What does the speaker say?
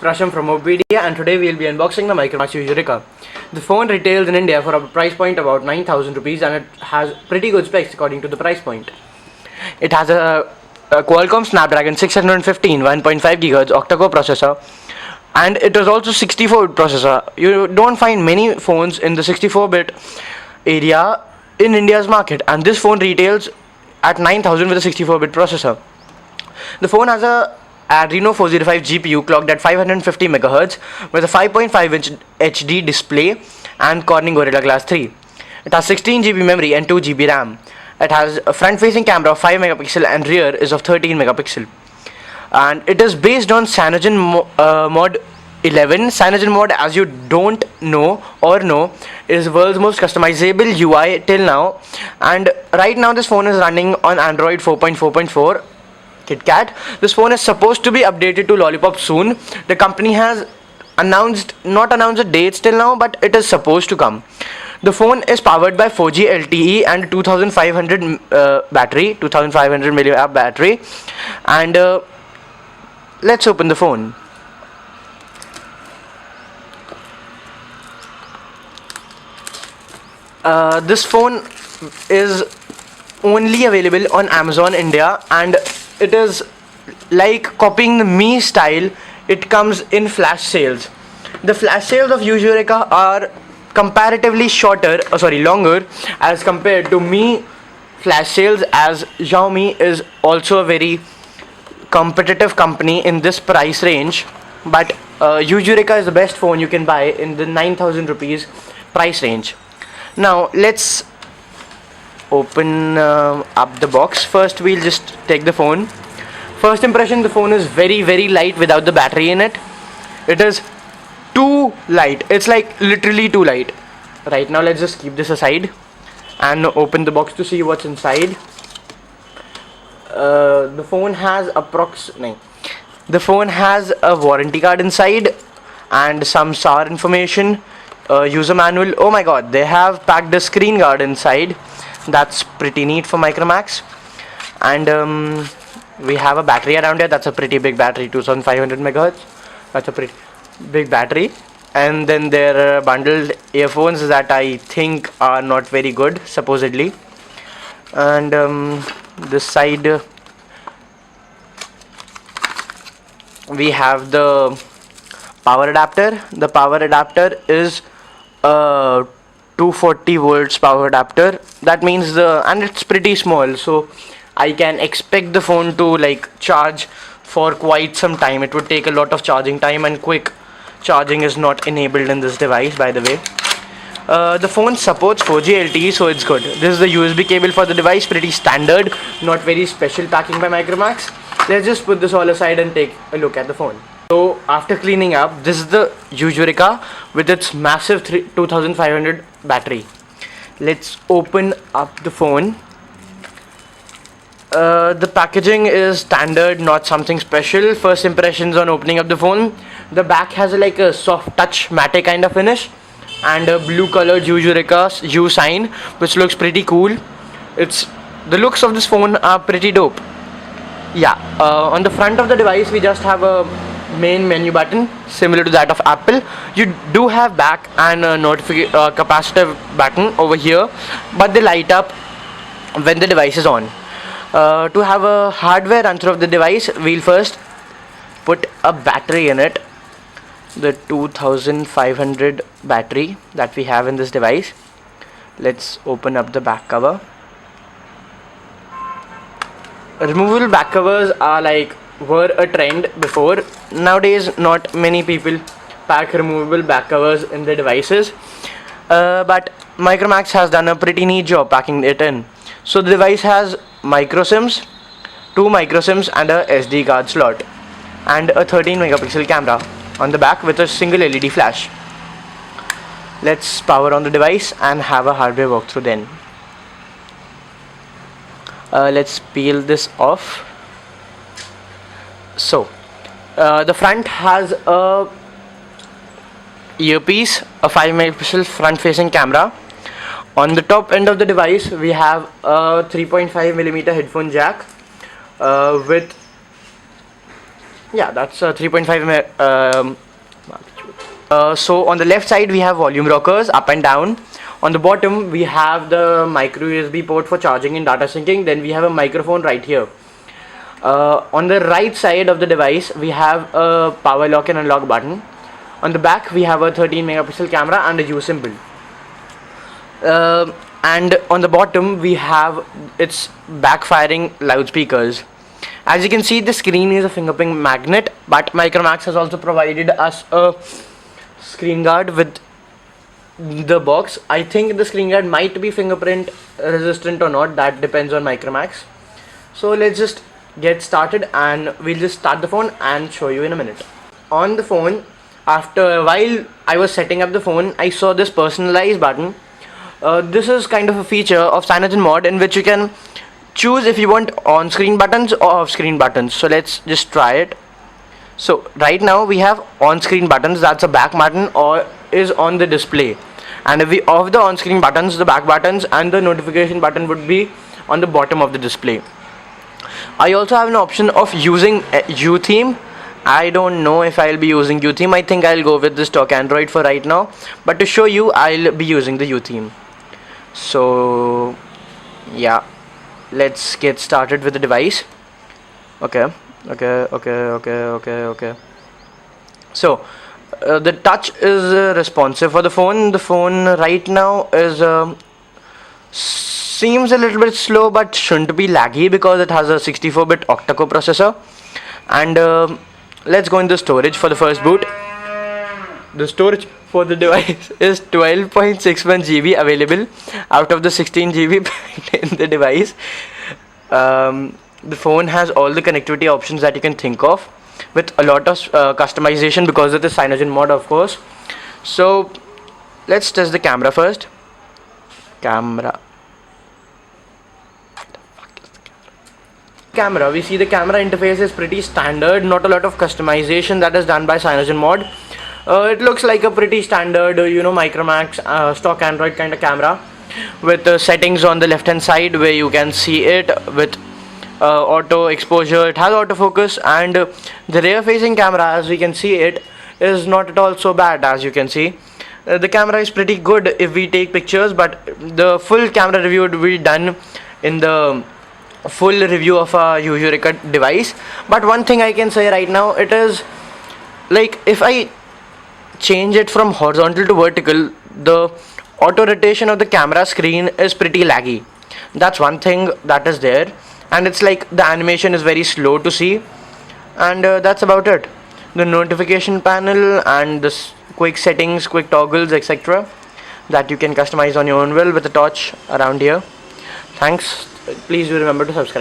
Prasham from Mobidia, and today we'll be unboxing the Micromax Yureka. The phone retails in India for a price point about 9,000 rupees, and it has pretty good specs according to the price point. It has a Qualcomm Snapdragon 615 1.5 GHz octa-core processor, and it is also 64-bit processor. You don't find many phones in the 64-bit area in India's market, and this phone retails at 9,000 with a 64-bit processor. The phone has a Adreno 405 GPU clocked at 550 MHz with a 5.5-inch HD display and Corning Gorilla Glass 3. It has 16 GB memory and 2 GB RAM. It has a front-facing camera of 5 megapixel and rear is of 13 megapixel. And it is based on Cyanogen Mod 11. Cyanogen Mod, as you don't know or know, is world's most customizable UI till now. And right now this phone is running on Android 4.4.4. KitKat. This phone is supposed to be updated to Lollipop soon. The company has not announced a date till now, but it is supposed to come. The phone is powered by 4G LTE and 2500 milliamp battery. And let's open the phone. This phone is only available on Amazon India, and it is like copying the Mi style. It comes in flash sales. The flash sales of yureka are comparatively longer as compared to Mi flash sales, as Xiaomi is also a very competitive company in this price range. But yureka is the best phone you can buy in the 9,000 rupees price range. Now let's open up the box. First we'll just take the phone. First impression, the phone is very light without the battery in it. It is too light. It's like literally too light. Right now let's just keep this aside and open the box to see what's inside. The phone has a warranty card inside and some SAR information, user manual. Oh my god, they have packed a screen guard inside. That's pretty neat for Micromax. And we have a battery around here. That's a pretty big battery, 2500 megahertz. That's a pretty big battery. And then there are bundled earphones that I think are not very good, supposedly. And this side we have the power adapter. The power adapter is 240 volts power adapter. That means and it's pretty small, so I can expect the phone to charge for quite some time. It would take a lot of charging time, and quick charging is not enabled in this device, by the way. The phone supports 4G LTE, so it's good. This is the USB cable for the device, pretty standard, not very special packing by Micromax. Let's just put this all aside and take a look at the phone. So after cleaning up, this is the yureka with its massive 2500 battery. Let's open up the phone. The packaging is standard, not something special. First impressions on opening up the phone. The back has a soft touch matte kind of finish and a blue colored yureka U sign, which looks pretty cool. The looks of this phone are pretty dope. Yeah, on the front of the device we just have a main menu button similar to that of Apple. You do have back and a capacitive button over here, but they light up when the device is on. To have a hardware run through of the device, we'll first put a battery in it, the 2500 battery that we have in this device. Let's open up the back cover. Removable back covers were a trend before. Nowadays not many people pack removable back covers in their devices, but Micromax has done a pretty neat job packing it in. So the device has micro SIMs, 2 micro SIMs and a SD card slot, and a 13 megapixel camera on the back with a single LED flash. Let's power on the device and have a hardware walkthrough then. Let's peel this off. So the front has a earpiece, a 5 megapixel front facing camera. On the top end of the device we have a 3.5mm headphone jack with Yeah, that's 3.5 so on the left side we have volume rockers up and down. On the bottom we have the micro USB port for charging and data syncing. Then we have a microphone right here. On the right side of the device we have a power lock and unlock button. On the back we have a 13 megapixel camera and a U symbol. And on the bottom we have its backfiring loudspeakers. As you can see, the screen is a fingerprint magnet, but Micromax has also provided us a screen guard with the box. I think the screen guard might be fingerprint resistant or not, that depends on Micromax. So let's just get started and we'll just start the phone and show you in a minute. On the phone, after a while I was setting up the phone, I saw this personalize button. This is kind of a feature of CyanogenMod in which you can choose if you want on-screen buttons or off-screen buttons. So let's just try it. So right now we have on-screen buttons, that's a back button or is on the display, and if we off the on-screen buttons, the back buttons and the notification button would be on the bottom of the display. I also have an option of using U theme. I don't know if I'll be using U theme. I think I'll go with the stock Android for right now, but to show you I'll be using the U theme. So yeah, let's get started with the device. Okay. So the touch is responsive for the phone. The phone right now is seems a little bit slow, but shouldn't be laggy because it has a 64-bit octa-core processor. And let's go into storage for the first boot. The storage for the device is 12.61 GB available out of the 16 GB in the device. The phone has all the connectivity options that you can think of, with a lot of customization because of the CyanogenMod, of course. So let's test the camera first. Camera, we see the camera interface is pretty standard, not a lot of customization that is done by CyanogenMod. It looks like a pretty standard, Micromax stock Android kind of camera, with settings on the left hand side where you can see it with auto exposure. It has autofocus, and the rear facing camera, as we can see, it is not at all so bad. As you can see, the camera is pretty good if we take pictures, but the full camera review would be done in the full review of a yureka device. But one thing I can say right now, it is like if I change it from horizontal to vertical, the auto rotation of the camera screen is pretty laggy. That's one thing that is there, and it's like the animation is very slow to see, and that's about it. The notification panel and the quick settings, quick toggles, etc., that you can customize on your own will with the touch around here. Thanks. Please do remember to subscribe.